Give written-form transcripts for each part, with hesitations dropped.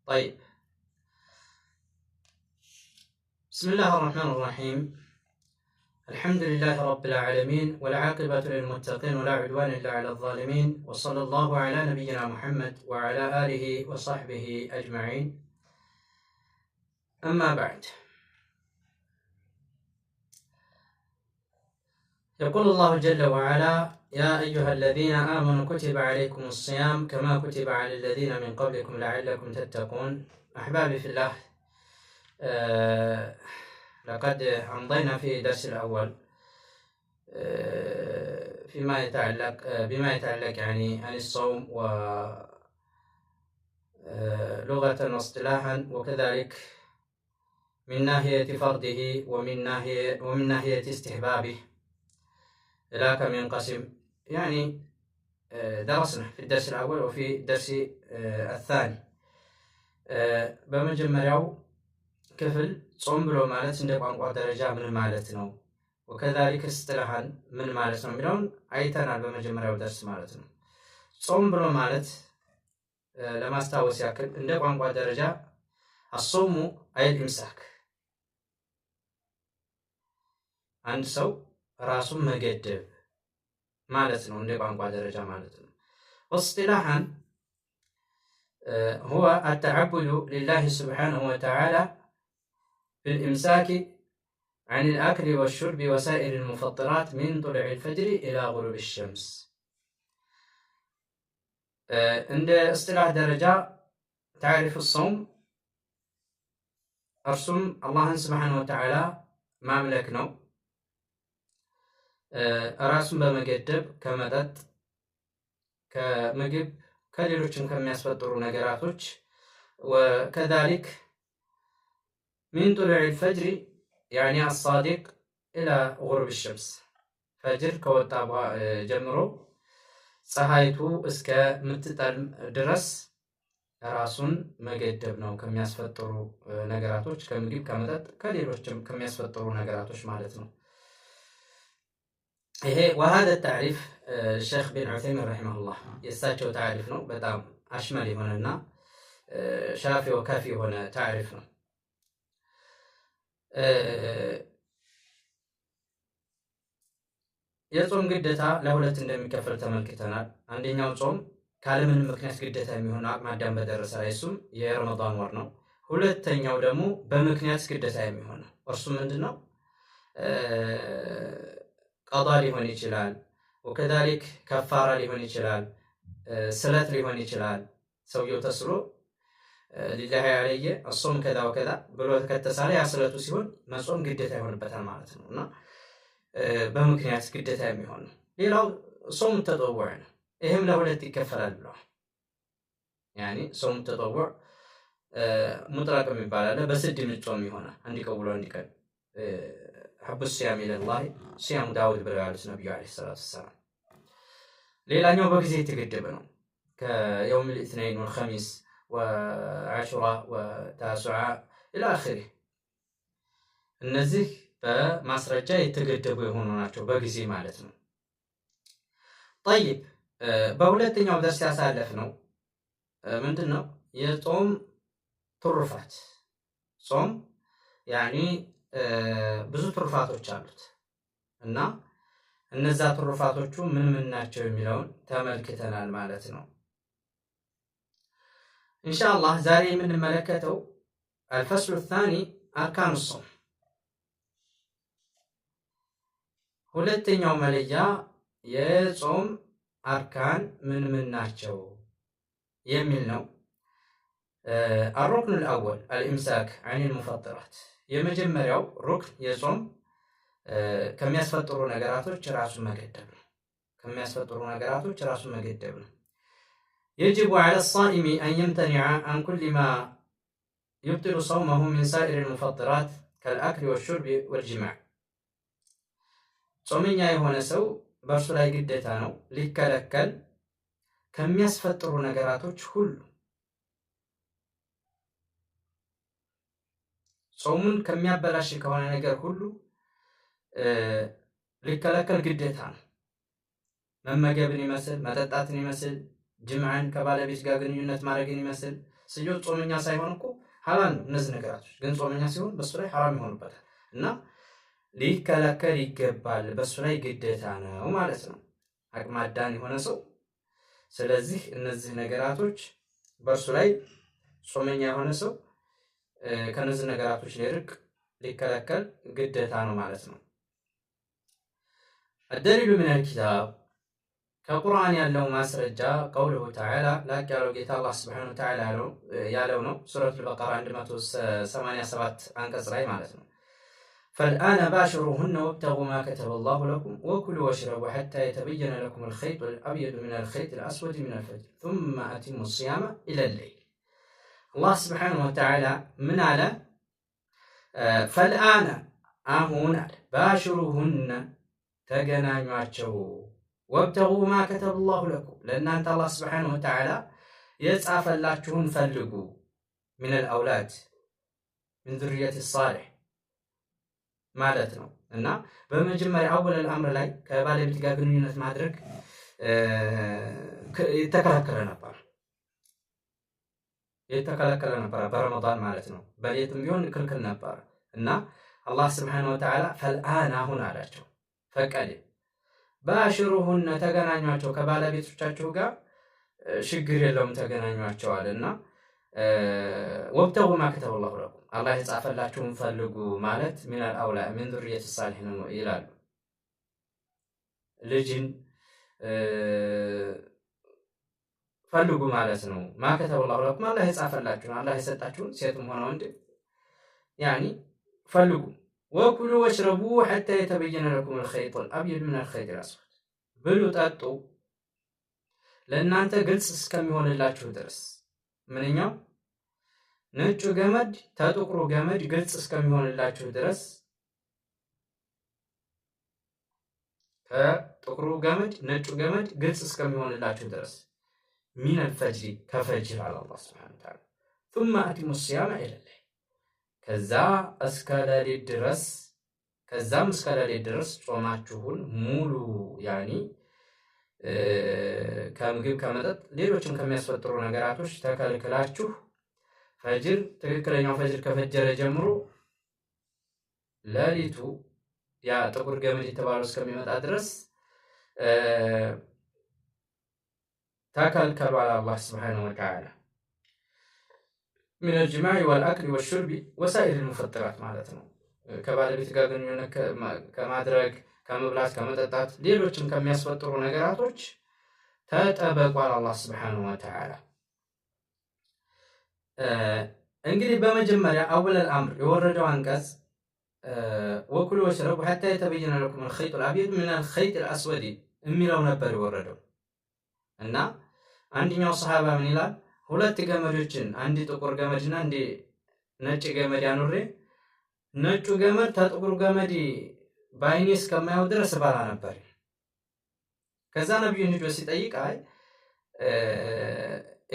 طيب، بسم الله الرحمن الرحيم. الحمد لله رب العالمين، والعاقبة للمتقين، ولا عدوان إلا على الظالمين، وصلى الله على نبينا محمد وعلى آله وصحبه أجمعين. أما بعد، يقول الله جل وعلا: يا أيها الذين آمنوا كتب عليكم الصيام كما كتب على الذين من قبلكم لعلكم تتقون. أحبابي في الله، لقد أمضينا في درس الأول بما يتعلق يعني عن الصوم ولغة واصطلاحا، وكذلك من ناحية فرضه ومن ناحية استحبابه إلى كم ينقسم. يعني درسنا في الدرس الأول وفي الدرس الثاني. በመጀመሪያው ክፍል ጾም ብሎ ማለት እንደ ቋንቋ ደረጃ ምን ማለት ነው፣ ወከዛሊክ እስትላሃን ምን ማለት ነው የሚለውን አይተናል በመጀመሪያው ደርስ ማለት ነው። ጾም ብሎ ማለት ለማስታወስ ያክል እንደ ቋንቋ ደረጃ አሶሙ አይል ኢምሳክ፣ አንድ ሰው ራሱን መገደብ ማለት ነው እንደ ቋንቋ ደረጃ ማለት ነው። ወእስጢላሃን هو التعبد لله سبحانه وتعالى بالإمساك عن الأكل والشرب وسائر المفطرات من طلوع الفجر إلى غروب الشمس. عند اصطلاح درجة تعرف الصوم أرسم الله سبحانه وتعالى مملك نو ራሱን በመገደብ ከመጠጥ ከምግብ ከሌሎችም ከሚያስፈጥሩ ነገራቶች ወከዛሊክ ሚን ጡሉዕ الفجر يعني الصادق إلى غروب الشمس ፈጅር ከወጣ ጀምሮ ፀሐይቱ እስከ ምትጠልም ድረስ ራሱን መገደብ ነው ከሚያስፈጥሩ ነገራቶች፣ ከምግብ ከመጠጥ ከሌሎችም ከሚያስፈጥሩ ነገራቶች ማለት ነው። ይሄ وهذا التعريف الشيخ بن عثيمين رحمه الله የሳቸው تعريف ነው። በጣም አሽመል የሆነና ሻፊ ወካፊ የሆነ تعريف ነው። የጾም ግዴታ ለሁለት እንደሚከፈል ተመልክተናል። አንደኛው ጾም ካለምንም ምክንያት ግዴታ የሚሆን አቅመ አዳም በደረሰ ላይ እሱም የረመዳን ወር ነው። ሁለተኛው ደግሞ በምክንያት ግዴታ የሚሆን ነው። እርሱ ምንድነው? ቀዳ ሊሆን ይችላል፣ ወከዛሊክ ከፋራ ሊሆን ይችላል፣ ስለት ሊሆን ይችላል። ሰውየው ተስሎ ሊላሂ አለየ አሶም ከዛ ወከዛ ብሎ ከተሳለ ያ ስለቱ ሲሆን መጾም ግዴታ ይሆንበታል ማለት ነው እና በምክንያት ግዴታ የሚሆን ነው። ሌላው ጾም ተጠውዕ ነው። ይህም ለሁለት ይከፈላል ብለዋል። ያኒ ጾም ተጠውዕ ሙጥለቅ የሚባል አለ። በስድ የሚጾም ይሆናል አንድ ቀን ብሎ አንድ ቀን ሐቡ ሲያም ኢለላህ ሲያም ዳውድ ብለው ያሉት ነብዩ አለይሂ ሰላቱ ወሰላም። ሌላኛው በጊዜ የተገደበ ነው። ከየውም الاثنين والخميس وعاشوراء وتاسوعاء الى اخره እነዚህ በማስረጃ የተገደቡ የሆኑ ናቸው በጊዜ ማለት ነው። طيب በሁለተኛው ደርስ ያሳለፍ ነው ምንድነው? የጾም ትሩፋት። ጾም ያኒ ብዙ ትሩፋቶች አሉት እና እነዛ ትሩፋቶቹ ምን ምን ናቸው የሚለውን ተመልክተናል ማለት ነው። ኢንሻአላህ ዛሬ የምንመለከተው الفصل الثاني أركان الصوم። ሁለተኛው መለያ የጾም አርካን ምን ምን ናቸው የሚል ነው። الركن الأول الإمساك عن المفطرات። የመጀመሪያው ሩክን የጾም ከሚያስፈጥሩ ነገራቶች ራሱን መገደብ ነው። ከሚያስፈጥሩ ነገራቶች ራሱን መገደብ ነው። يجب على الصائم أن يمتنع عن كل ما يبطل صومه من سائر المفطرات كالأكل والشرب والجماع። ጾመኛ የሆነ ሰው በእርሱ ላይ ግዴታ ነው ሊከለከል ከሚያስፈጥሩ ነገራቶች ሁሉ ጾሙን ከሚያበላሽ ከሆነ ነገር ሁሉ ሊከለከል ግዴታ ነው። መመገብን ይመስል፣ መጠጣትን ይመስል፣ ጅምዓን ከባለቤት ጋር ግንኙነት ማድረግን ይመስል፣ ስጆት ጾመኛ ሳይሆን እኮ ሐላል ነው እነዚህ ነገራቶች፣ ግን ጾመኛ ሲሆን በሱ ላይ ሐራም ይሆንበታል እና ሊከለከል ይገባል። በሱ ላይ ግዴታ ነው ማለት ነው አቅመ አዳም የሆነ ሰው። ስለዚህ እነዚህ ነገራቶች በእርሱ ላይ ጾመኛ የሆነ ሰው ከነዚህ ነገራቶች ሊርቅ ሊከለከል ግዴታ ነው ማለት ነው። الدليل من الكتاب ከቁርአን ያለው ማስረጃ ቀውሉሁ ተዓላ ላቅ ያለው ጌታ አላህ ሱብሓነሁ ወተዓላ ያለው ነው። ሱረቱል በቀራ 187 አንቀጽ ላይ ማለት ነው። فالآن باشروهن وابتغوا ما كتب الله لكم وكلوا واشربوا حتى يتبين لكم الخيط الأبيض من الخيط الأسود من الفجر ثم أتموا الصيام إلى الليل. الله سبحانه وتعالى من على فالآن አሁን باشروهن ተገናኟቸው ወብተጉ ማ ከተበላሁ ለኩም ለእናንተ አላህ ስብሓነሁ ወተዓላ የጻፈላችሁን ፈልጉ ሚነል አውላድ ሚን ዙርየት ሳሊሕ ማለት ነው። እና በመጀመሪያ አወለል አምር ላይ ከባለቤት ጋር ግንኙነት ማድረግ የተከለከለ ነበር በረመዳን ማለት ነው። በሌትም ቢሆን ክልክል ነበር እና አላህ ስብሓነሁ ወተዓላ ፈልአን አሁን አላቸው ፈቀደ። ባሽሩሁነ ተገናኟቸው ከባለቤቶቻችሁ ጋር ችግር የለውም ተገናኟቸዋል። እና ወብተጉ ማ ከተበላሁ ለኩም አላህ የጻፈላችሁን ፈልጉ ማለት ሚነል አውላ ሚን ዙርየት ሳሊሕ ነው ይላሉ። ልጅን ፈልጉ ማለት ነው። ማ ከተበላሁ ለኩም አላህ የጻፈላችሁን አላህ የሰጣችሁን ሴትም ሆነ ወንድ ያኒ ፈልጉ። ወኩሉ ወሽረቡ ሐታ የተበየነ ለኩም አልኸይጡል አብየዱ ሚነል ኸይጢል አስወድ ብሉ ጠጡ ለእናንተ ግልጽ እስከሚሆንላችሁ ድረስ። ምንኛው ነጩ ገመድ ተጥቁሩ ገመድ ግልጽ እስከሚሆንላችሁ ድረስ ከጥቁሩ ገመድ ነጩ ገመድ ግልጽ እስከሚሆንላችሁ ድረስ ሚነል ፈጅሪ ከፈጅር አለ አላህ ሱብሓነሁ ወተዓላ ثم أتموا الصيام إلى الليل ከዛም እስከ ሌሊት ድረስ ጾማችሁን ሙሉ ያኒ ከምግብ ከመጠጥ ሌሎችም ከሚያስፈጥሩ ነገራቶች ተከልክላችሁ ፈጅር ትክክለኛው ፈጅር ከፈጀረ ጀምሮ ሌሊቱ ያ ጥቁር ገመድ የተባለው እስከሚመጣ ድረስ ተከልክሏል አላህ ሱብሓነሁ ወተዓላ ሚነል ጅማዕ ወልአክል ወሹርቢ ወሳኢር ሙፈጥራት ማለት ነው። ከባለቤት ጋር ግንኙነት ከማድረግ ከመብላት ከመጠጣት ሌሎችም ከሚያስፈጥሩ ነገራቶች ተጠበቋል አላህ ሱብሓነሁ ወተዓላ። እንግዲህ በመጀመሪያ አወለል አምር የወረደው አንቀጽ ወኩሉ ወሽረቡ ሐታ የተበየነ ለኩም አልኸይጡል አብየዱ ሚነል ኸይጢል አስወድ የሚለው ነበር የወረደው እና አንደኛው ሰሃባ ምን ይላል? ሁለት ገመዶችን አንድ ጥቁር ገመድና አንድ ነጭ ገመድ አኑሬ ነጩ ገመድ ተጥቁር ገመድ በአይኔ እስከማየው ድረስ ባላ ነበር። ከዛ ነብዩን ሄዶ ሲጠይቅ አይ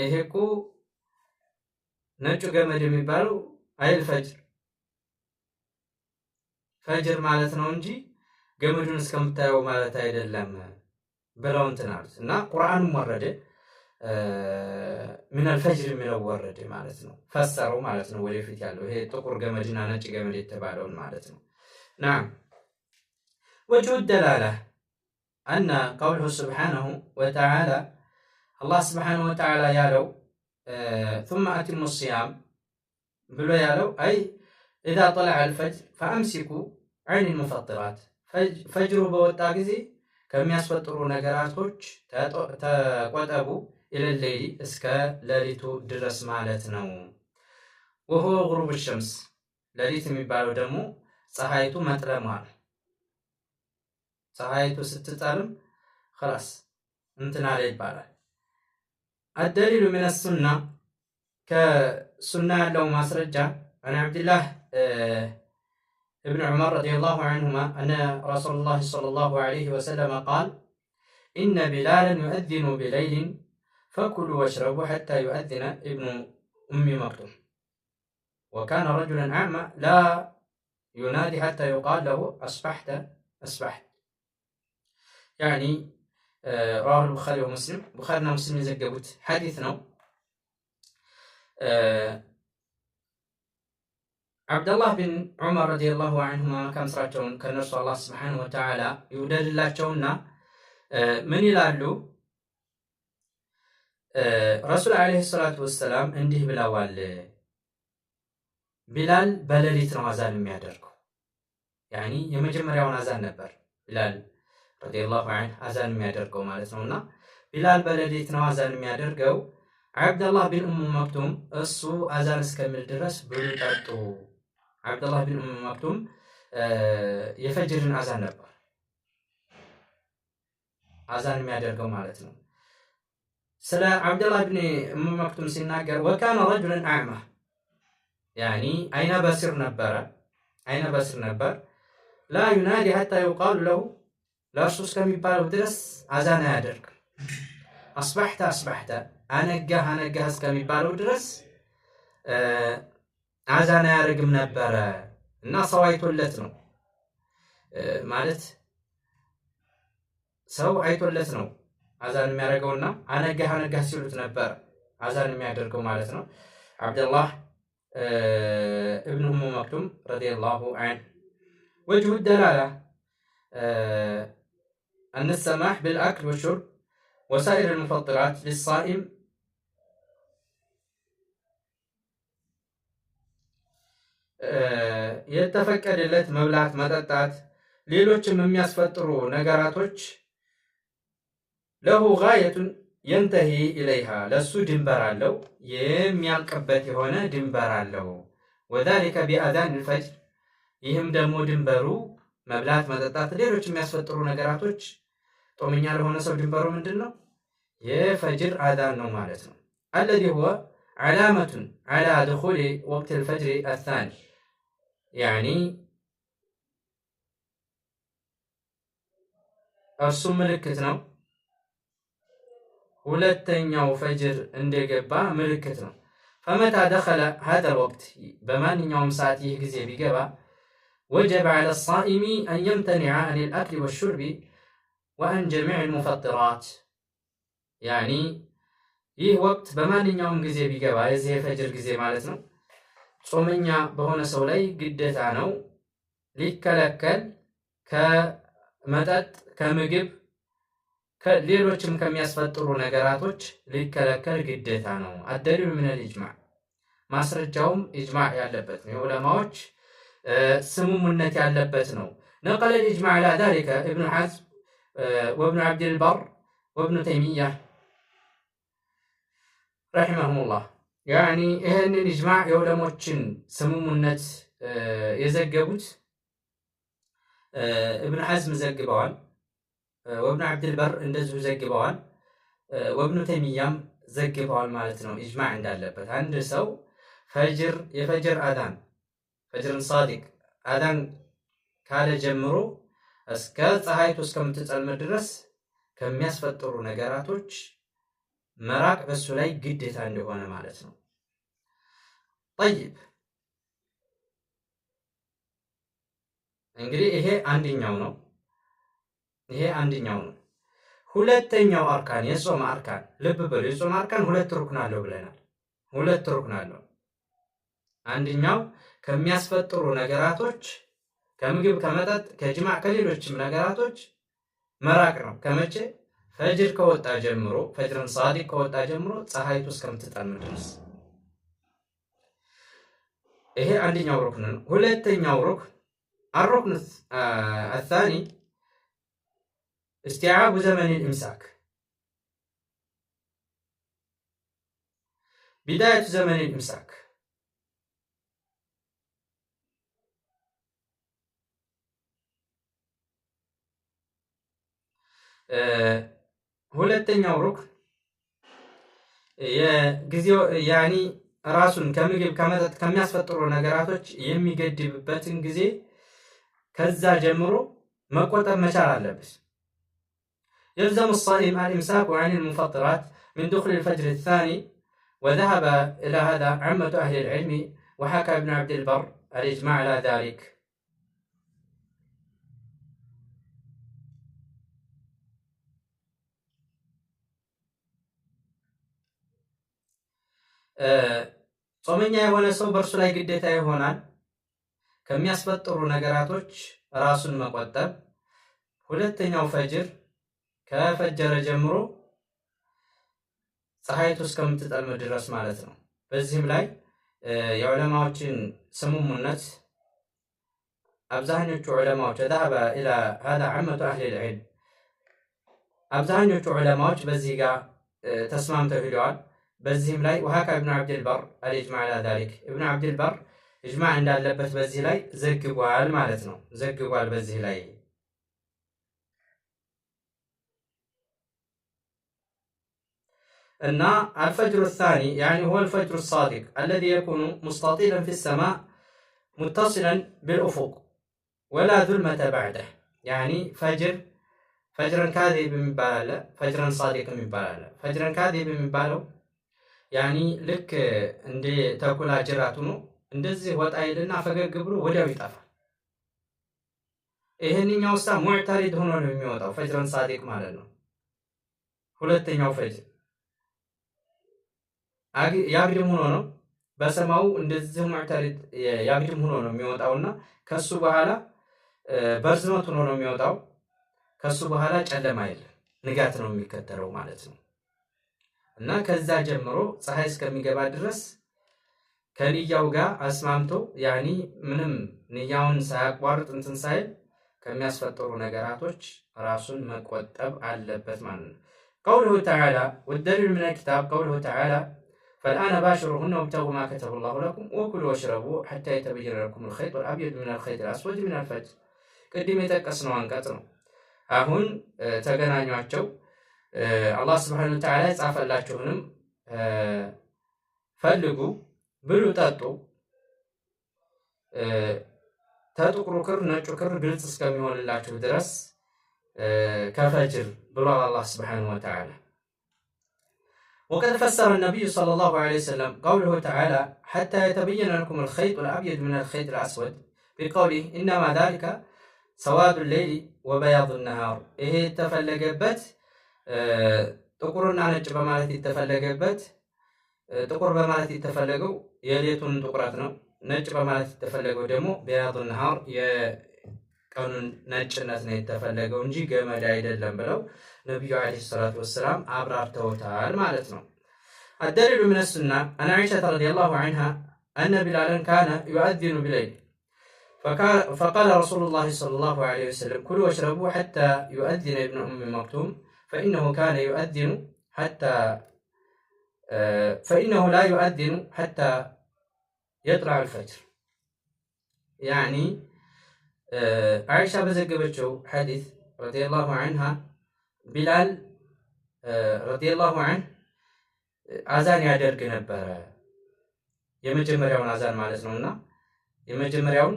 ይሄ እኮ ነጩ ገመድ የሚባለው አይል ፈጅር ማለት ነው እንጂ ገመዱን እስከምታየው ማለት አይደለም ብለው እንትን አሉት እና ቁርአኑም ወረደ ሚነል ፈጅር የሚለው ወረደ ማለት ነው። ፈሰረው ማለት ነው። ወደፊት ያለው ይሄ ጥቁር ገመድና ነጭ ገመድ የተባለውን ማለት ነው። ናም ወጅሁ ደላላ አነ ቀውሉሁ ሱብሓነሁ ወተዓላ አላህ ሱብሓነሁ ወተዓላ ያለው ثم أتموا الصيام ብሎ ያለው አይ إذا طلع الفجر فأمسكوا عن المفطرات ፈጅሩ በወጣ ጊዜ ከሚያስፈጥሩ ነገራቶች ተቆጠቡ ኢለሌሊ እስከ ሌሊቱ ድረስ ማለት ነው። ወሆ ጉሩብ ሸምስ ሌሊት የሚባለው ደግሞ ፀሐይቱ መጥለሟ ነው። ፀሐይቱ ስትጠልም خلاص እንትና ላይ ይባላል። አደሊሉ ሚነ ሱና ከሱና ያለው ማስረጃ አን አብዱላህ ابن عمر رضي الله عنهما أن رسول الله صلى الله عليه وسلم قال إن بلالا يؤذن بليل فكلوا واشربوا حتى يؤذن ابن أم مكتوم وكان رجلا أعمى لا ينادي حتى يقال له أصبحت يعني رواه البخاري ومسلم بخارينا مسلم يزقبوت حديثنا ዓብደላህ ቢን ዑመር ረዲየላሁ ዐንሁማ ከምስራቸውን ከነርሱ አላህ ስብሓነሁ ወተዓላ ይውደድላቸውና ምን ይላሉ? ረሱል ዓለይሂ ሰላቱ ወሰላም እንዲህ ብለዋል። ቢላል በሌሊት ነው አዛን የሚያደርገው። ያኒ የመጀመሪያውን አዛን ነበር ቢላል ረዲየላሁ ዐንሁ አዛን የሚያደርገው ማለት ነውና ቢላል በሌሊት ነው አዛን የሚያደርገው። ዓብደላህ ቢን ኡሙ መክቱም እሱ አዛን እስከሚል ድረስ ብሉ ጠጡ። ዓብደላህ ቢን ኡሙ መክቱም የፈጅርን አዛን ነበር አዛን የሚያደርገው ማለት ነው። ስለ ዓብደላህ ቢን ኡሙ መክቱም ሲናገር ወካነ ረጁለን አዕማ ያኒ አይነ በሲር ነበር። ላ ዩናዲ ሐታ ዩቃሉ ለሁ ለእርሱ እስከሚባለው ድረስ አዛን አያደርግም። አስባሕተ አነጋህ እስከሚባለው ድረስ አዛን አያደርግም ነበረ እና ሰው አይቶለት ነው ማለት ሰው አይቶለት ነው አዛን የሚያደርገውና አነጋህ ሲሉት ነበር አዛን የሚያደርገው ማለት ነው። ዓብደላህ እብን ኡሙ መክቱም ረዲየላሁ ዐንሁ ወጅሁ ደላላ أن السماح بالأكل والشرب وسائر المفطرات للصائم የተፈቀደለት መብላት መጠጣት ሌሎችም የሚያስፈጥሩ ነገራቶች ለሁ ጋየቱን የንተሂ ኢለይሃ ለሱ ድንበር አለው የሚያልቅበት የሆነ ድንበር አለው። ወዛሊከ ቢአዛን አልፈጅር ይህም ደግሞ ድንበሩ መብላት መጠጣት ሌሎች የሚያስፈጥሩ ነገራቶች ጦመኛ ለሆነ ሰው ድንበሩ ምንድን ነው? የፈጅር አዛን ነው ማለት ነው። አለዚ ሁወ ዓላመቱን ዓላ ድኹሊ ወቅት አልፈጅር አሳኒ ያኒ እርሱ ምልክት ነው ሁለተኛው ፈጅር እንደገባ ምልክት ነው። ፈመታ ደኸለ ሀዛ ወቅት በማንኛውም ሰዓት ይህ ጊዜ ቢገባ ወጀበ ዐለ ሳኢሚ አን የምተኒዐ አኒል አክሊ ወሹርቢ ወአን ጀሚዕል ሙፈጥራት ያኒ ይህ ወቅት በማንኛውም ጊዜ ቢገባ የዚህ የፈጅር ጊዜ ማለት ነው ጾመኛ በሆነ ሰው ላይ ግዴታ ነው ሊከለከል ከመጠጥ ከምግብ ሌሎችም ከሚያስፈጥሩ ነገራቶች ሊከለከል ግዴታ ነው። አደሊሉ ሚነል ኢጅማዕ ማስረጃውም ኢጅማዕ ያለበት ነው። የዑለማዎች ስምምነት ያለበት ነው። ነቀለ ኢጅማዕ ላ ዛሊከ ኢብኑ ሐዝም ወኢብኑ ዐብድልበር ወኢብኑ ተይሚያ ረሒመሁሙላህ ያኒ ይህንን ኢጅማዕ የዑለሞችን ስምምነት የዘገቡት ኢብኑ ሐዝም ዘግበዋል። ወኢብኑ ዐብድልበር እንደዚሁ ዘግበዋል። ወኢብኑ ተይሚያም ዘግበዋል ማለት ነው። ኢጅማዕ እንዳለበት አንድ ሰው የፈጅር አዛን ፈጅርን ሳዲቅ አዛን ካለ ጀምሮ እስከ ፀሐይቱ እስከምትጸልም ድረስ ከሚያስፈጥሩ ነገራቶች መራቅ በሱ ላይ ግዴታ እንደሆነ ማለት ነው። ጠይብ እንግዲህ ይሄ አንደኛው ነው። ሁለተኛው አርካን የጾም አርካን ልብ በሉ። የጾም አርካን ሁለት ሩክን አለው ብለናል። ሁለት ሩክን አለው። አንደኛው ከሚያስፈጥሩ ነገራቶች ከምግብ፣ ከመጠጥ፣ ከጅማዕ ከሌሎችም ነገራቶች መራቅ ነው። ከመቼ? ፈጅር ከወጣ ጀምሮ ፈጅርን ሳዲቅ ከወጣ ጀምሮ ፀሐይቱ እስከምትጠልም ድረስ። ይሄ አንደኛው ሩክን ነው። ሁለተኛው ሩክን الركن الثاني استيعاب زمن الإمساك بداية زمن الإمساك ሁለተኛው ሩክን የጊዜው ያኒ ራሱን ከምግብ ከመጠጥ ከሚያስፈጥሩ ነገራቶች የሚገድብበትን ጊዜ ከዛ ጀምሮ መቆጠብ መቻል አለበት። يلزم الصائم الإمساك عن المفطرات من دخول الفجر الثاني وذهب إلى هذا عامة أهل العلم وحكى ابن عبد البر الإجماع على ذلك. ጾመኛ የሆነ ሰው በእርሱ ላይ ግዴታ ይሆናል ከሚያስፈጥሩ ነገራቶች ራሱን መቆጠብ። ሁለተኛው ፈጅር ከፈጀረ ጀምሮ ፀሐይቱ እስከምትጠልም ድረስ ማለት ነው። በዚህም ላይ የዑለማዎችን ስምምነት አብዛኞቹ ዑለማዎች ذهب الى هذا عامه اهل العلم አብዛኞቹ ዑለማዎች በዚህ ጋር ተስማምተው ሄደዋል። በዚህም ላይ وهكذا ابن عبد البر الاجماع على ذلك ابن عبد البر اجماع እንዳለበት በዚህ ላይ ዘግቧል ማለት ነው። ዘግቧል በዚህ ላይ እና الفجر الثاني يعني هو الفجر الصادق الذي يكون مستطيلا في السماء متصلا بالأفق ولا ظلمة بعده يعني فجرا كاذب የሚባል አለ ፈጅረን صادق የሚባል አለ። ፈጅረን ካዚብ የሚባለው ያኒ ልክ እንደ ተኩላ ጅራቱ ነው እንደዚህ ወጣ ይልና ፈገግ ብሎ ወዲያው ይጠፋል። ይሄንኛው ሙዕተሪድ ሆኖ ነው የሚወጣው ፈጅረን صادق ማለት ነው። ሁለተኛው ፈጅር ያግድም ሆኖ ነው በሰማው እንደዚህ ሙዕተሪድ ያግድም ሆኖ ነው የሚወጣውና ከሱ በኋላ በርዝመት ሆኖ ነው የሚወጣው። ከሱ በኋላ ጨለማ የለም ንጋት ነው የሚከተለው ማለት ነው። እና ከዛ ጀምሮ ፀሐይ እስከሚገባ ድረስ ከንያው ጋር አስማምቶ ያኒ ምንም ንያውን ሳያቋርጥ እንትን ሳይል ከሚያስፈጥሩ ነገራቶች ራሱን መቆጠብ አለበት ማለት ነው። قوله تعالى والدليل من الكتاب قوله تعالى فالآن باشروهن وابتغوا ما كتب الله لكم وكلوا واشربوا حتى يتبين لكم الخيط الأبيض من الخيط الأسود من الفجر ቅድም የጠቀስነው አንቀጽ ነው። አሁን ተገናኟቸው አላህ Subhanahu Wa Ta'ala የጻፈላችሁንም ፈልጉ ብሉ ጠጡ ተጥቁሩ ክር ነጩ ክር ግልጽ እስከሚሆንላችሁ ድረስ ከፈጅር ብሏል አላህ Subhanahu Wa Ta'ala። وقد فسر النبي صلى الله عليه وسلم قوله تعالى حتى يتبين لكم الخيط الأبيض من الخيط الأسود بقوله إنما ذلك سواد الليل وبياض النهار ይሄ ተፈለገበት ጥቁርና ነጭ በማለት የተፈለገበት ጥቁር በማለት የተፈለገው የሌቱን ጥቁረት ነው። ነጭ በማለት የተፈለገው ደግሞ بياض النهار የቀኑን ነጭነት ነው የተፈለገው እንጂ ገመድ አይደለም ብለው ነብዩ አለይሂ ሰላቱ ወሰለም አብራርተውታል ማለት ነው። الدليل من السنة أن عائشة رضي الله عنها أن بلالا كان يؤذن بالليل فقال رسول الله صلى الله عليه وسلم كلوا واشربوا حتى يؤذن ابن أم مكتوم فإنه كان يؤذن حتى فإنه لا يؤذن حتى يطلع الفجر يعني عائشة بزقبتشو حديث رضي الله عنها بلال رضي الله عنه አዛን ያደርግ ነበር። የመጀመሪያውን አዛን ማለት ነውና የመጀመሪያውን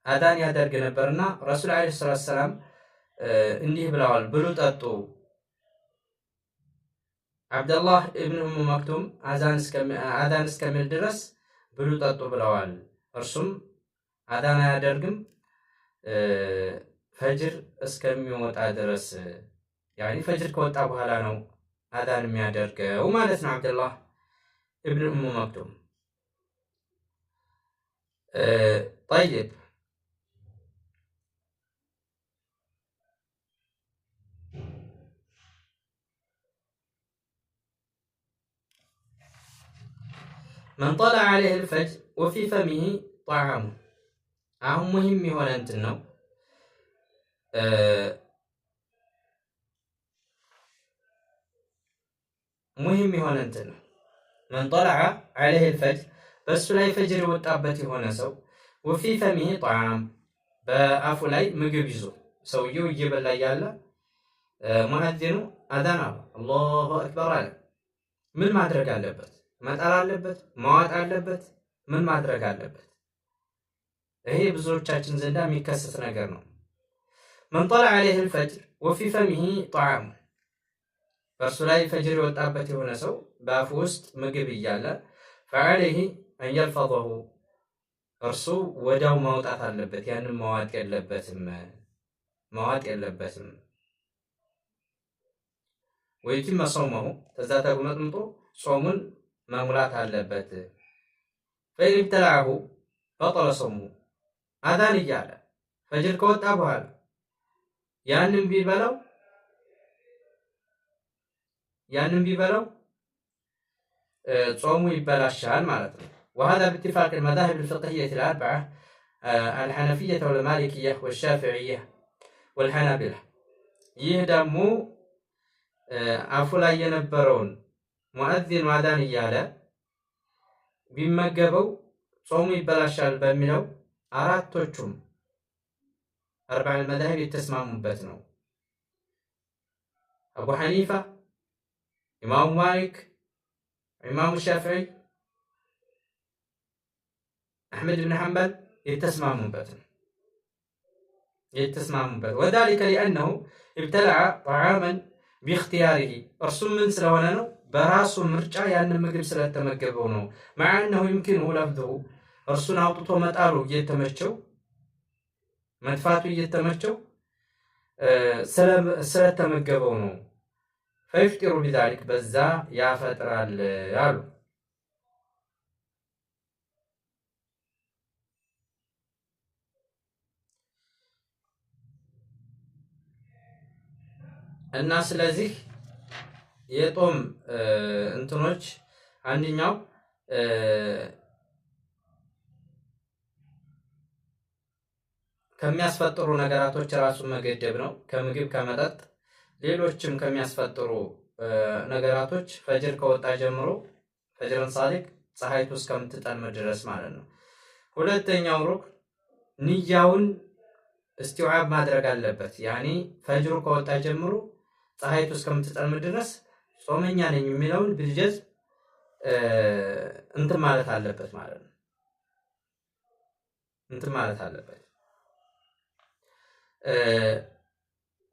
አዛን ያደርግ ነበርና ረሱል አለይሂ ሰላም እንዲህ ብለዋል ብሉ ጠጡ። አብደላህ ኢብኑ ኡም መክቱም አዛን እስከሚል ድረስ ብሉ ጠጡ ብለዋል። እርሱም አዛን አያደርግም ፈጅር እስከሚወጣ ድረስ ያኒ ፈጅር ከወጣ በኋላ ነው አዛን የሚያደርገው ማለት ነው አብደላህ ኢብኑ ኡም መክቱም። طيب من طلع عليه الفجر وفي فمه طعامه አሁን ሙሂም የሆነ እንትን ነው ሙሂም የሆነ እንትን ነው من طلع عليه الفجر በሱ ላይ ፈጅር የወጣበት የሆነ ሰው وفي فمه طعام በአፉ ላይ ምግብ ይዞ ሰውየው እየበላ ያለ ሙአዚኑ አዛን አላሁ አክበር አለ። ምን ማድረግ አለበት? መጣል አለበት? ማዋጥ አለበት? ምን ማድረግ አለበት? ይሄ ብዙዎቻችን ዘንዳ የሚከሰት ነገር ነው። من طلع عليه الفجر وفي فمه طعام በሱ ላይ ፈጅር የወጣበት የሆነ ሰው በአፉ ውስጥ ምግብ እያለ فعليه أن يلفظه እርሱ ወዲያው ማውጣት አለበት። ያንን ማዋጥ የለበትም ويتم صومه ተዛ ተጉመጥምጦ ጾሙን መሙላት አለበት። ፈኢን ኢብተለዐሁ በጠለ ሶሙሁ አዛን እያለ ፈጅር ከወጣ በኋላ ያንን ቢበላው ጾሙ ይበላሻል ማለት ነው። وهذا باتفاق المذاهب الفقهية الأربعة الحنفية والمالكية والشافعية والحنابلة። ይህ ደግሞ አፉ ላይ የነበረውን ሙአዚን አዛን እያለ ቢመገበው ጾሙ ይበላሻል በሚለው አራቶቹም አርባዕ መዛሂብ የተስማሙበት ነው። አቡ ሐኒፋ፣ ኢማሙ ማሊክ፣ ኢማሙ ሻፊዒ፣ አሕመድ ብን ሐንበል የተስማሙበት ነው። ወዛሊከ ሊአነሁ ኢብተለዐ ጠዓመን ቢእኽቲያሪሂ እርሱም ምን ስለሆነ ነው? በራሱ ምርጫ ያንን ምግብ ስለተመገበው ነው። መዓ አነሁ ዩምኪኑሁ ለፍዙሁ እርሱን አውጥቶ መጣሉ እየተመቸው መድፋቱ እየተመቸው ስለተመገበው ነው። ፈይፍጢሩ ቢዛሊክ በዛ ያፈጥራል አሉ። እና ስለዚህ የጦም እንትኖች አንደኛው ከሚያስፈጥሩ ነገራቶች ራሱን መገደብ ነው። ከምግብ ከመጠጥ ሌሎችም ከሚያስፈጥሩ ነገራቶች ፈጅር ከወጣ ጀምሮ ፈጅርን ሳዲቅ ፀሐይቱ እስከምትጠልም ድረስ ማለት ነው። ሁለተኛው ሩክ ንያውን እስቲውዓብ ማድረግ አለበት። ያኒ ፈጅሩ ከወጣ ጀምሮ ፀሐይቱ እስከምትጠልም ድረስ ጾመኛ ነኝ የሚለውን ብልጀዝ እንትን ማለት አለበት ማለት ነው። እንትን ማለት አለበት።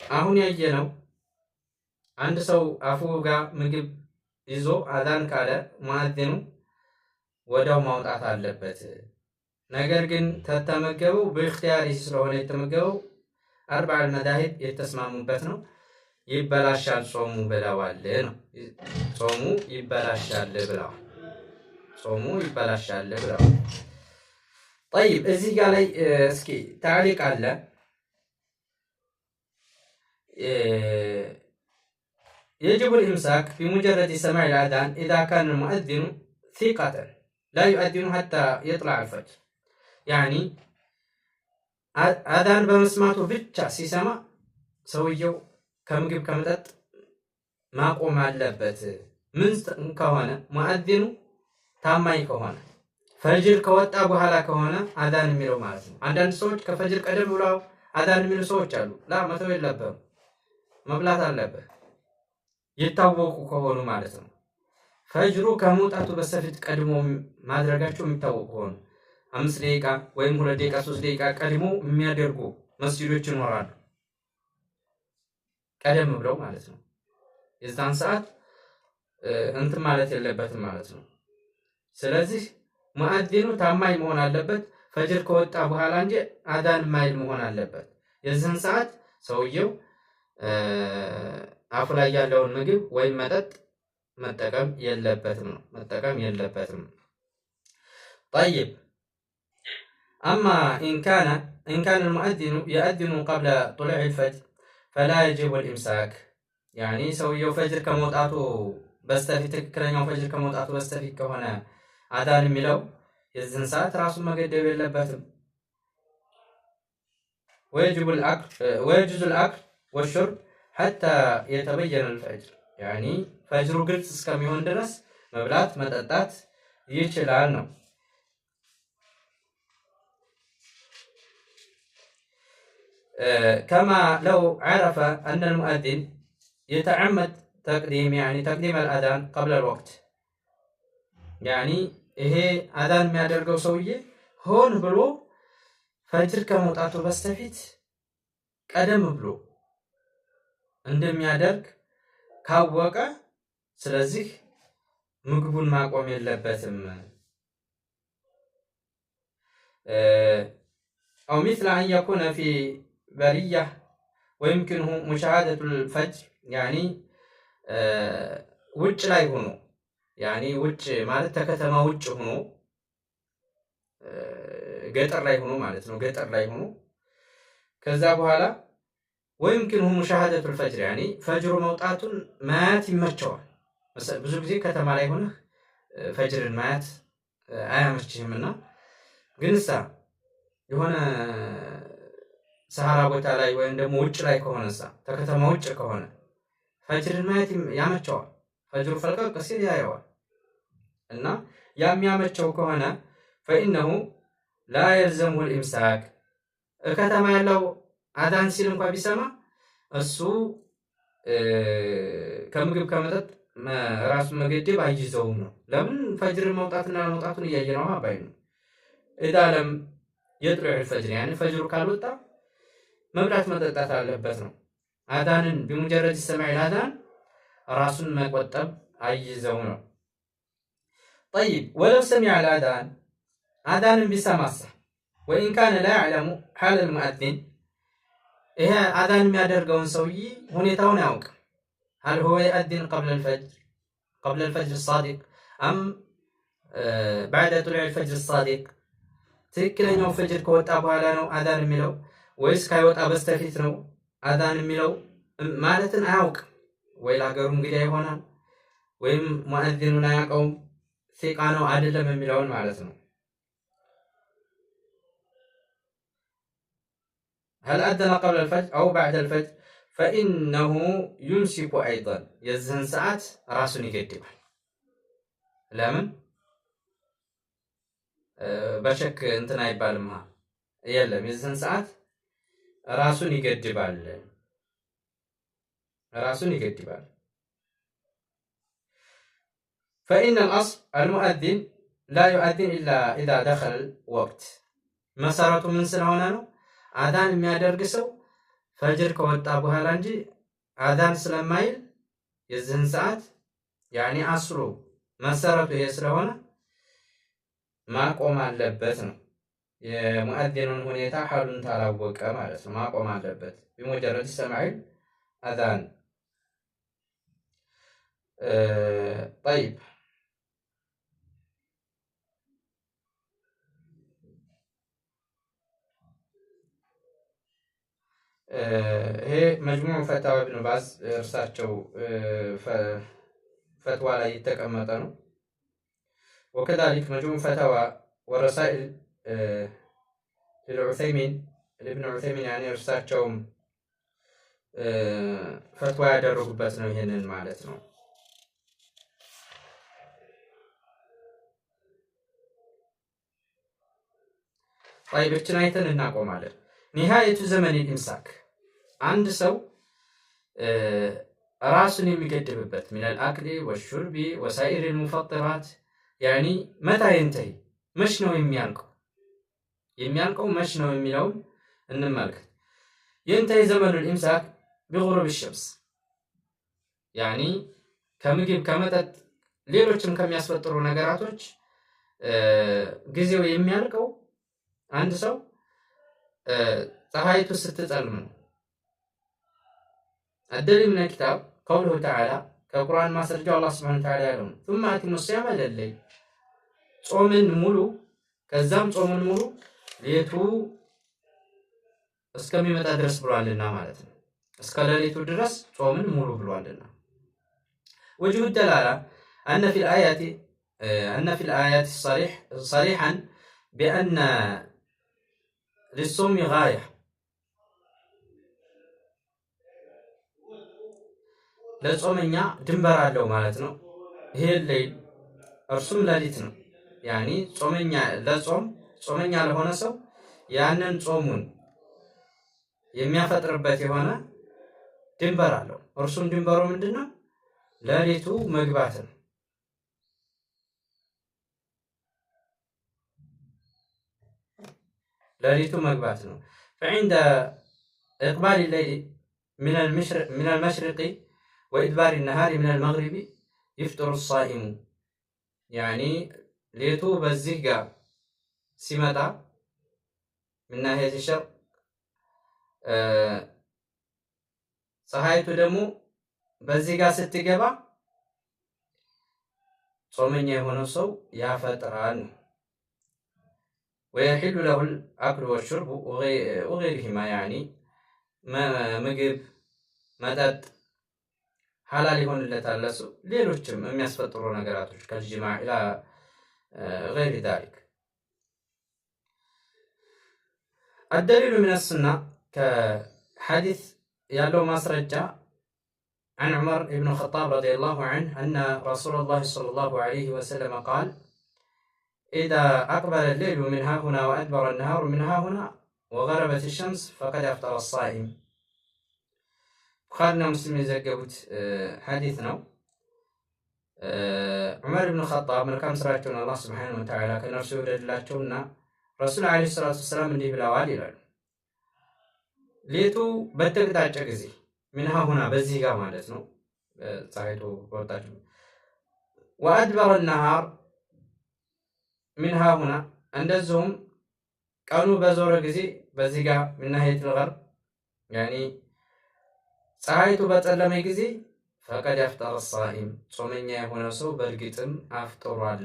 አሁን ያየነው አንድ ሰው አፉ ጋር ምግብ ይዞ አዛን ካለ ሙአዚኑ ወዲያው ማውጣት አለበት። ነገር ግን ተተመገበው በእክቲያሪ ስለሆነ የተመገበው አርባዕ መዛሂብ የተስማሙበት ነው። ይበላሻል ጾሙ ብለዋል ነው። ጾሙ ይበላሻል ብለዋል። ጠይብ እዚህ ጋር ላይ እስኪ ታዕሊቅ አለ። يجب الإمساك بمجرد سماع الأذان إذا كان المؤذن ثقة لا يؤذن حتى يطلع الفجر. يعني أذان በመስማቱ ብቻ ሲሰማ ሰውየው ከምግብ ከመጠጥ ማቆም አለበት። ምን ከሆነ ሙአዚኑ ታማኝ ከሆነ ፈጅር ከወጣ በኋላ ከሆነ አዛን የሚለው ማለት ነው። አንዳንድ ሰዎች ከፈጅር ቀደም ብለው አዛን የሚሉ ሰዎች አሉ። መተው የለበትም መብላት አለበት የታወቁ ከሆኑ ማለት ነው። ፈጅሩ ከመውጣቱ በስተፊት ቀድሞ ማድረጋቸው የሚታወቁ ከሆኑ 5 ደቂቃ ወይም 2 ደቂቃ 3 ደቂቃ ቀድሞ የሚያደርጉ መስጂዶች ይኖራሉ። ቀደም ብለው ማለት ነው። የዛን ሰዓት እንትን ማለት የለበትም ማለት ነው። ስለዚህ ሙአዚኑ ታማኝ መሆን አለበት። ፈጅር ከወጣ በኋላ እንጂ አዛን ማይል መሆን አለበት። የዚህን ሰዓት ሰውየው አፉ ላይ ያለውን ምግብ ወይም መጠጥ መጠቀም የለበትም። طيب أما إن كان المؤذن يؤذن قبل طلوع الفجر فلا يجب الإمساك. يعني ሰውየው ፈጅር ከመውጣቱ በስተፊት ትክክለኛው ፈጅር ከመውጣቱ በስተፊት ከሆነ አዛን የሚለው የዚህን ሰዓት ራሱን መገደብ የለበትም። ويجوز الأكل والشرب حتى يتبين الفجر. يعني ፈጅሩ ግልጽ እስከሚሆን ድረስ መብላት መጠጣት ይችላል ነው። كما لو عرف أن المؤذن يتعمد تقديم الأذان قبل الوقت. يعني ይሄ አዛን የሚያደርገው ሰውዬ ሆን ብሎ ፈጅር ከመውጣቱ በስተፊት ቀደም ብሎ እንደሚያደርግ ካወቀ ስለዚህ ምግቡን ማቆም የለበትም። أو مثل أن يكون في برية ويمكنه مشاهدة الفجر. يعني ውጭ ላይ ሆኖ ያኒ ውጭ ማለት ተከተማ ውጭ ሆኖ ገጠር ላይ ሆኖ ማለት ነው። ገጠር ላይ ሆኖ ከዛ በኋላ ወይምኪንሁ ሙሻሃደቱል ፈጅር ያኒ ፈጅሩ መውጣቱን ማየት ይመቸዋል። ብዙ ጊዜ ከተማ ላይ ሆነህ ፈጅርን ማየት አያመችህምና ግንሳ የሆነ ሰሃራ ቦታ ላይ ወይም ደግሞ ውጭ ላይ ከሆነሳ ተከተማ ውጭ ከሆነ ፈጅርን ማየት ያመቸዋል። ፈጅሩ ፈልቀቅ ሲል ያየዋል እና የሚያመቸው ከሆነ ፈኢነሁ ላ የልዘሙሁ ልኢምሳክ ከተማ ያለው አዳን ሲል እንኳ ቢሰማ እሱ ከምግብ ከመጠጥ ራሱን መገደብ አይይዘውም ነው። ለምን ፈጅርን መውጣትና መውጣቱን እያየ ነው አባይ ነው። ኢዛ ለም የጥሉዕ ልፈጅር ያኒ ፈጅሩ ካልወጣ መብላት መጠጣት አለበት ነው። አዳንን ቢሙጀረድ ሰማዒል አዳን ራሱን መቆጠብ አይይዘው ነው። ጠይብ ወለው ሰሚዐ አልአዳን አዳንን ቢሰማሳ ወኢን ካነ ላ ያዕለሙ ሓለል ሙአዚን ይሄ አዳን የሚያደርገውን ሰውዬ ሁኔታውን አያውቅም። ሀል ሁወ የአዚን ቀብለ ልፈጅር ሳዲቅ አም ባዕደ ጡሉዕ ልፈጅር ሳዲቅ ትክክለኛው ፈጅር ከወጣ በኋላ ነው አዳን የሚለው ወይስ ካይወጣ በስተፊት ነው አዳን የሚለው ማለትን አያውቅም። ወይ ለሀገሩ እንግዲህ ይሆናል ወይም ሙአዚኑን አያውቀውም ሲቃ ነው አይደለም የሚለውን ማለት ነው። هل أذن قبل الفجر أو بعد الفجر فإنه يمسك أيضا የዚህን ሰዓት ራሱን ይገድባል። ለምን በሸክ እንትን አይባልም የለም የዚህን ሰዓት ራሱን ይገድባል። فإن الأصل المؤذن لا يؤذن إلا إذا دخل الوقت መሰረቱ ምን ስለሆነ ነው? አዳን የሚያደርግ ሰው ፈጅር ከወጣ በኋላ እንጂ አዳን ስለማይል የዚህን ሰዓት ያኒ አስሩ መሰረቱ ይሄ ስለሆነ ማቆም አለበት ነው። የሙአዚኑን ሁኔታ ሐሉን ታላወቀ ማለት ነው ማቆም አለበት። ቢሙጀረድ ሰማዒል አዛን طيب ይሄ መጅሙዕ ፈታዋ ኢብኑ ባዝ እርሳቸው ፈትዋ ላይ የተቀመጠ ነው። ወከዛሊክ መጅሙዕ ፈታዋ ወረሳኢል ለኢብኑ ዑሰይሚን ያኔ እርሳቸውም ፈትዋ ያደረጉበት ነው ይሄንን ማለት ነው። طيبችን አይተን እናቆማለን። ኒሃየቱ ዘመን ኢምሳክ አንድ ሰው ራሱን የሚገድብበት ሚነል አክሊ ወሹርቢ ወሳኢር ሙፈጥራት ያኒ መታ ይንተሂ መች ነው የሚያልቀው መች ነው የሚለውን እንመልከት። ይንተሂ ዘመኑል ኢምሳክ ቢጉሩብ ሸምስ ያኒ ከምግብ ከመጠጥ ሌሎችም ከሚያስፈጥሩ ነገራቶች ጊዜው የሚያልቀው አንድ ሰው ፀሐይቱ ስትጠልም ነው። الدليل من الكتاب قوله تعالى كقرآن ما سرجع الله سبحانه وتعالى يقول ثم أتموا الصيام إلى الليل ጾምን ሙሉ ከዛም ጾምን ሙሉ ሌቱ እስከሚመጣ ድረስ ብሏልና ማለት ነው። እስከ ሌሊቱ ድረስ ጾምን ሙሉ ብሏልና وجه الدلالة أن في الآيات صريحا بأن للصوم غاية ለጾመኛ ድንበር አለው ማለት ነው። ይሄ ሌሊት እርሱም ሌሊት ነው። ያኒ ጾመኛ ለሆነ ሰው ያንን ጾሙን የሚያፈጥርበት የሆነ ድንበር አለው። እርሱም ድንበሩ ምንድነው? ሌሊቱ መግባት ነው። ሌሊቱ መግባት ነው። فعند إقبال الليل من المشرق وإدبار النهار من المغرب يفطر الصائم يعني ሌቱ በዚህ ጋር ሲመጣ من ناحية الشرق ፀሐይቱ ደግሞ በዚህ ጋር ስትገባ ጾመኛ የሆነው ሰው ያፈጥራል። ወየሒሉ ለሁል አክሉ ወሽርቡ ወገይሪሂማ ያኒ ምግብ መጠጥ ሐላል ይሆንለታል ለሱ ሌሎችም የሚያስፈጥሩ ነገራቶች ከልጅማዕ ኢላ ገይሪ ዛሊክ። አደሊሉ ሚነ ሱና ከሐዲስ ያለው ማስረጃ عن عمر بن الخطاب رضي الله عنه أن رسول الله صلى الله عليه وسلم قال إذا أقبل الليل من ها هنا وأدبر النهار من ها هنا وغربت الشمس فقد أفطر الصائم. ቡኻሪና ሙስሊም የዘገቡት ሐዲስ ነው። ዑመር ብን ኸጣብ መልካም ስራቸውን አላህ ሱብሓነሁ ወተዓላ ከነርሱ ይውደድላቸውና ረሱል ዓለይሂ ሰላቱ ወሰላም እንዲህ ብለዋል ይላሉ። ሌቱ በተቅጣጨ ጊዜ ሚንሃ ሁና በዚህ ጋር ማለት ነው ፀሐይቱ ወጣች። ወአድበረ ነሃር ሚንሃ ሁና እንደዚሁም ቀኑ በዞረ ጊዜ በዚህ ጋር ሚናሂየቱል ገርብ ያኒ ፀሐይቱ በጨለመ ጊዜ ፈቀድ አፍጠረ ሳኢም ጾመኛ የሆነ ሰው በእርግጥም አፍጥሯል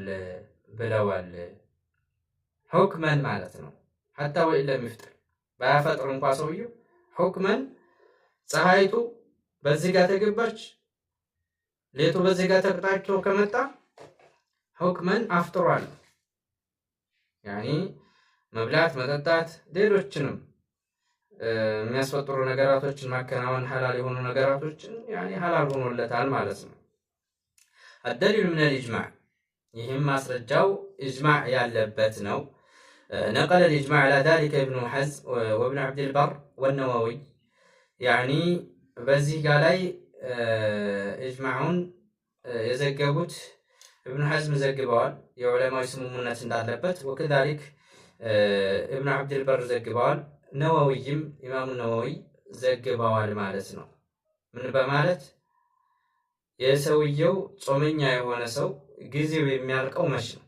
ብለዋል። ሁክመን ማለት ነው። ሐታ ወይ ለሚፍጥር ባያፈጥር እንኳ ሰውየው ሁክመን ፀሐይቱ በዚህ ጋር ተገባች ሌቱ በዚህ ጋር ተቅጣጭቶ ከመጣ ሁክመን አፍጥሯል። ያኒ መብላት መጠጣት ሌሎችንም የሚያስፈጥሩ ነገራቶችን ማከናወን ሐላል የሆኑ ነገራቶችን ያኒ ሐላል ሆኖለታል ማለት ነው። አደሊሉ ምን الإجماع ይህም ማስረጃው ኢጅማዕ ያለበት ነው። نقل الإجماع على ذلك ابن حزم وابن عبد البر والنووي ያኒ በዚህ ጋር ላይ ኢጅማዑን የዘገቡት ኢብኑ ሐዝም ዘግበዋል የዑለማው ስምምነት እንዳለበት ወከዛሊክ ኢብኑ عبد البر ዘግበዋል ነወዊይም ኢማሙ ነወዊ ዘግበዋል ማለት ነው። ምን በማለት የሰውየው ጾመኛ የሆነ ሰው ጊዜው የሚያልቀው መቼ ነው?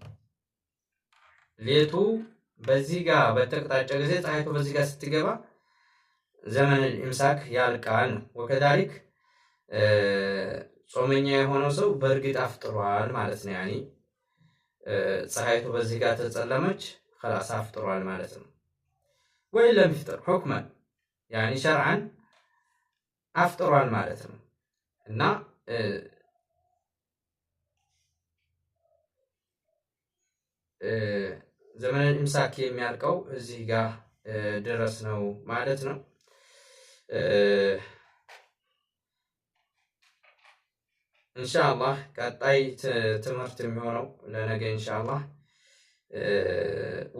ሌቱ በዚህ ጋር በተቅጣጨ ጊዜ ፀሐይቱ በዚህ ጋር ስትገባ ዘመን ኢምሳክ ያልቃል። ወከዛሊክ ጾመኛ የሆነው ሰው በእርግጥ አፍጥሯል ማለት ነው። ያኒ ፀሐይቱ በዚህ ጋር ተጸለመች خلاص አፍጥሯል ማለት ነው። ወይ ለሚፍጥር ሁክመን ያኒ ሸርዓን አፍጥሯል ማለት ነው። እና ዘመን ኢምሳክ የሚያልቀው እዚህ ጋር ድረስ ነው ማለት ነው። ኢንሻአላህ ቀጣይ ትምህርት የሚሆነው ለነገ ኢንሻአላህ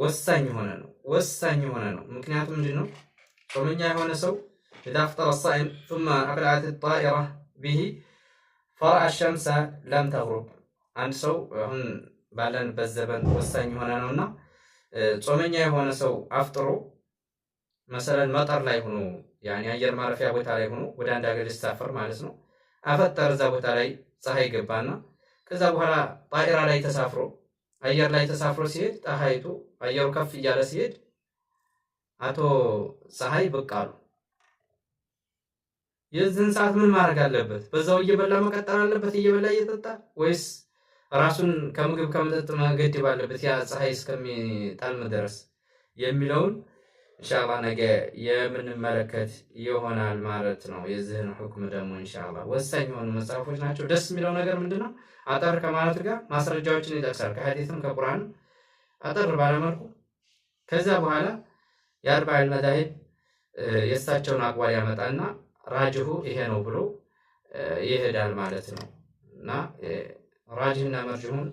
ወሳኝ የሆነ ነው። ምክንያቱም ምንድነው ጾመኛ የሆነ ሰው إذا أفطر الصائم ثم أقلعت الطائرة به فرأى الشمس لم تغرب አንድ ሰው አሁን ባለንበት ዘመን ወሳኝ የሆነ ነውና ጾመኛ የሆነ ሰው አፍጥሮ መሰለን መጠር ላይ ሆኖ ያኒ አየር ማረፊያ ቦታ ላይ ሆኖ ወደ አንድ ሀገር ሊሳፈር ማለት ነው። አፈጠረ እዛ ቦታ ላይ ፀሐይ ገባና ከዛ በኋላ ጣኢራ ላይ ተሳፍሮ አየር ላይ ተሳፍሮ ሲሄድ ፀሐይቱ አየሩ ከፍ እያለ ሲሄድ አቶ ፀሐይ ብቅ አሉ። የዚህን ሰዓት ምን ማድረግ አለበት? በዛው እየበላ መቀጠል አለበት እየበላ እየጠጣ ወይስ ራሱን ከምግብ ከመጠጥ መገደብ አለበት ያ ፀሐይ እስከሚጣልም ድረስ የሚለውን ኢንሻአላህ ነገ የምንመለከት ይሆናል ማለት ነው። የዚህን ሁክም ደግሞ ኢንሻአላህ ወሳኝ የሆኑ መጽሐፎች ናቸው። ደስ የሚለው ነገር ምንድነው አጠር ከማለት ጋር ማስረጃዎችን ይጠቅሳል ከሐዲስም ከቁርአን አጠር ባለመልኩ ከዛ በኋላ የአርባዒል መዛሂብ የእሳቸውን አቋል ያመጣና ራጅሁ ይሄ ነው ብሎ ይሄዳል ማለት ነው። እና ራጅህና መርጅሁን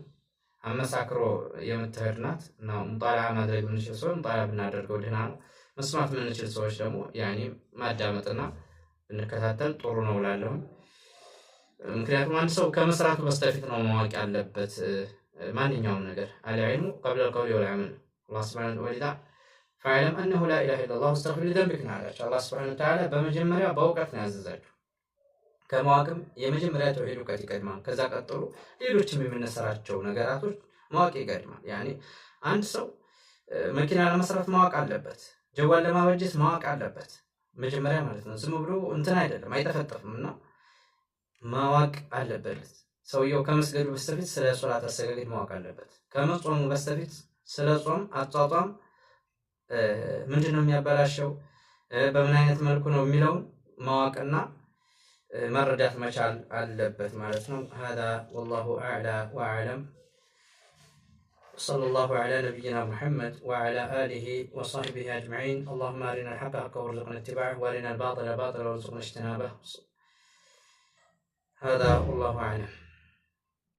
አመሳክሮ የምትሄድ ናት እና ሙጣላ ማድረግ የምንችል ሰው ሙጣላ ብናደርገው ደህና ነው። መስማት የምንችል ሰዎች ደግሞ ያኔ ማዳመጥና ብንከታተል ጥሩ ነው እላለሁ። ምክንያቱም አንድ ሰው ከመስራቱ በስተፊት ነው ማወቅ ያለበት ማንኛውም ነገር አልዕልሙ ቀብለ አልቀውሊ ወልዐመል አላህ ሱብሓነሁ ወተዓላ ፈዕለም አነሁ ላ ኢላሀ ኢለላህ ወስተግፊር ሊዘንቢክ አላቸው። አላህ ሱብሓነሁ ወተዓላ በመጀመሪያ በእውቀት ነው ያዘዛችሁ። ከማወቅም የመጀመሪያ ተውሂድ እውቀት ይቀድማል። ከዛ ቀጥሎ ሌሎችም የምንሰራቸው ነገራቶች ማወቅ ይቀድማል። ያኔ አንድ ሰው መኪና ለመስራት ማወቅ አለበት፣ ጀዋል ለማበጀት ማወቅ አለበት መጀመሪያ ማለት ነው። ዝም ብሎ እንትን አይደለም አይጠፈጠፍም እና ማወቅ አለበት። ሰውየው ከመስገዱ በስተፊት ስለ ሶላት አሰጋገድ ማወቅ አለበት። ከመጾሙ በስተፊት ስለ ጾም አጧጧም ምንድነው የሚያበላሸው፣ በምን አይነት መልኩ ነው የሚለውን ማወቅና መረዳት መቻል አለበት ማለት ነው። هذا والله أعلى وأعلم. صلى الله على نبينا محمد وعلى آله وصحبه أجمعين. اللهم أرنا الحق حقا وارزقنا اتباعه وأرنا الباطل باطلا وارزقنا اجتنابه. هذا والله أعلم.